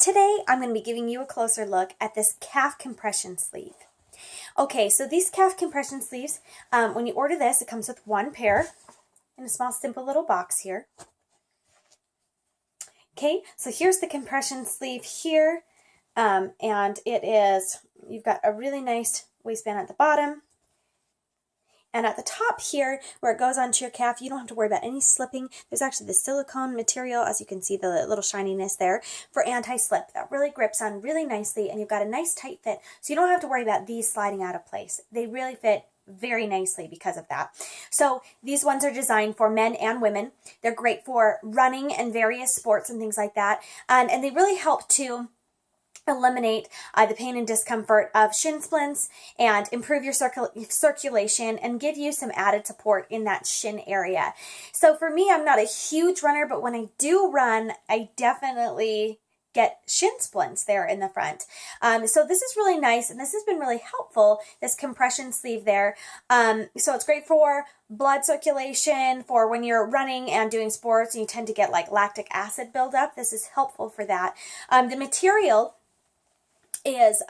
Today, I'm going to be giving you a closer look at this calf compression sleeve. Okay, so these calf compression sleeves, when you order this, it comes with one pair in a small, simple little box here. Okay, so here's the compression sleeve here, and you've got a really nice waistband at the bottom. And at the top here, where it goes onto your calf, you don't have to worry about any slipping. There's actually the silicone material, as you can see, the little shininess there, for anti-slip. That really grips on really nicely, and you've got a nice tight fit, so you don't have to worry about these sliding out of place. They really fit very nicely because of that. So these ones are designed for men and women. They're great for running and various sports and things like that, and they really help to eliminate the pain and discomfort of shin splints and improve your circulation and give you some added support in that shin area. So for me, I'm not a huge runner, but when I do run, I definitely get shin splints there in the front. So this is really nice, and this has been really helpful, this compression sleeve there. So it's great for blood circulation, for when you're running and doing sports and you tend to get like lactic acid buildup. This is helpful for that. The material is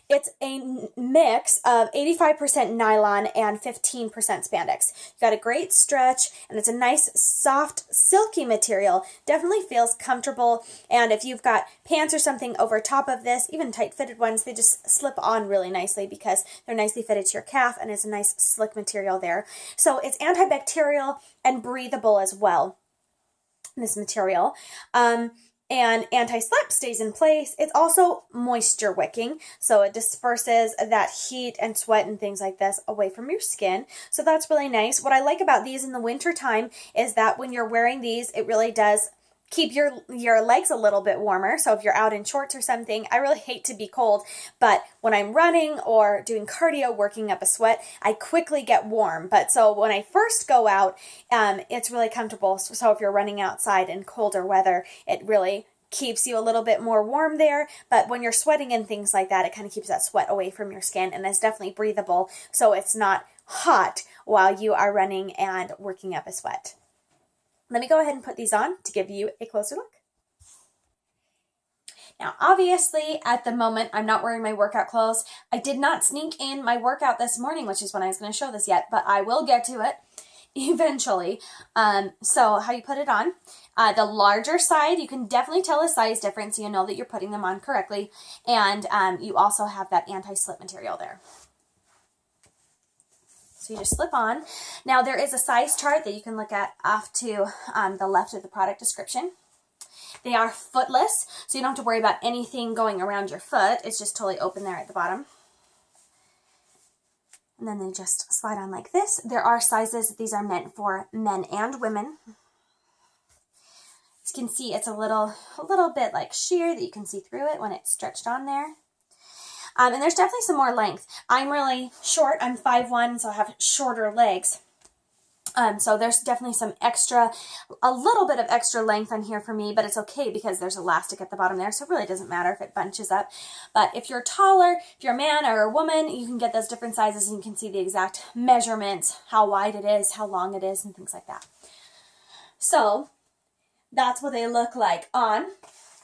it's a mix of 85% nylon and 15% spandex. You've got a great stretch, and it's a nice, soft, silky material. Definitely feels comfortable, and if you've got pants or something over top of this, even tight-fitted ones, they just slip on really nicely because they're nicely fitted to your calf, and it's a nice, slick material there. So it's antibacterial and breathable as well, this material. And anti-slip stays in place. It's also moisture wicking, so it disperses that heat and sweat and things like this away from your skin. So that's really nice. What I like about these in the winter time is that when you're wearing these, it really does keep your legs a little bit warmer. So if you're out in shorts or something, I really hate to be cold, but when I'm running or doing cardio, working up a sweat, I quickly get warm. But so when I first go out, it's really comfortable. So if you're running outside in colder weather, it really keeps you a little bit more warm there. But when you're sweating and things like that, it kind of keeps that sweat away from your skin, and it's definitely breathable, so it's not hot while you are running and working up a sweat. Let me go ahead and put these on to give you a closer look. Now, obviously, at the moment, I'm not wearing my workout clothes. I did not sneak in my workout this morning, which is when I was going to show this yet, but I will get to it eventually. So how you put it on. The larger side, you can definitely tell a size difference, so you know that you're putting them on correctly. And you also have that anti-slip material there. So you just slip on. Now there is a size chart that you can look at off to the left of the product description. They are footless, so you don't have to worry about anything going around your foot. It's just totally open there at the bottom. And then they just slide on like this. There are sizes. These are meant for men and women. As you can see, it's a little bit like sheer that you can see through it when it's stretched on there. And there's definitely some more length. I'm really short. I'm 5'1", so I have shorter legs. So there's definitely a little bit of extra length on here for me, but it's okay because there's elastic at the bottom there, so it really doesn't matter if it bunches up. But if you're taller, if you're a man or a woman, you can get those different sizes and you can see the exact measurements, how wide it is, how long it is, and things like that. So that's what they look like on.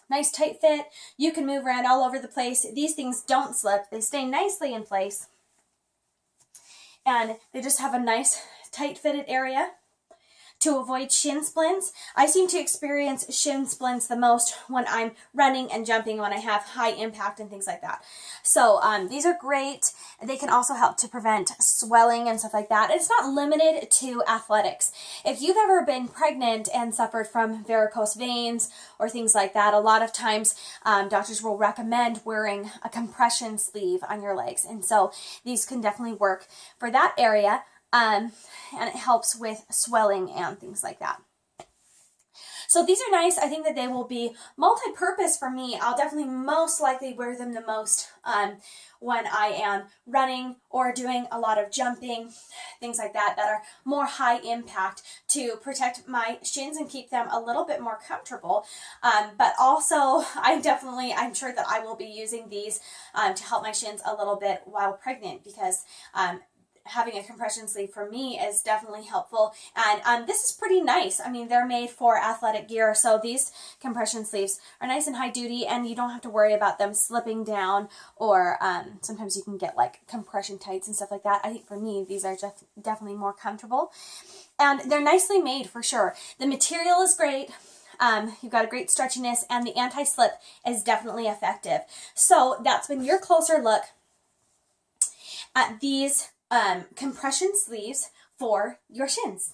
Nice tight fit. You can move around all over the place. These things don't slip. They stay nicely in place. And they just have a nice tight fitted area to avoid shin splints. I seem to experience shin splints the most when I'm running and jumping, when I have high impact and things like that. So these are great. They can also help to prevent swelling and stuff like that. It's not limited to athletics. If you've ever been pregnant and suffered from varicose veins or things like that, a lot of times doctors will recommend wearing a compression sleeve on your legs. And so these can definitely work for that area. And it helps with swelling and things like that. So these are nice. I think that they will be multi-purpose for me. I'll definitely most likely wear them the most when I am running or doing a lot of jumping, things like that are more high impact to protect my shins and keep them a little bit more comfortable. But also, I'm sure that I will be using these to help my shins a little bit while pregnant, because having a compression sleeve for me is definitely helpful. And this is pretty nice. I mean, they're made for athletic gear, so these compression sleeves are nice and high duty, and you don't have to worry about them slipping down, or sometimes you can get like compression tights and stuff like that. I think for me, these are just definitely more comfortable, and they're nicely made for sure. The material is great. You've got a great stretchiness, and the anti-slip is definitely effective. So that's been your closer look at these compression sleeves for your shins.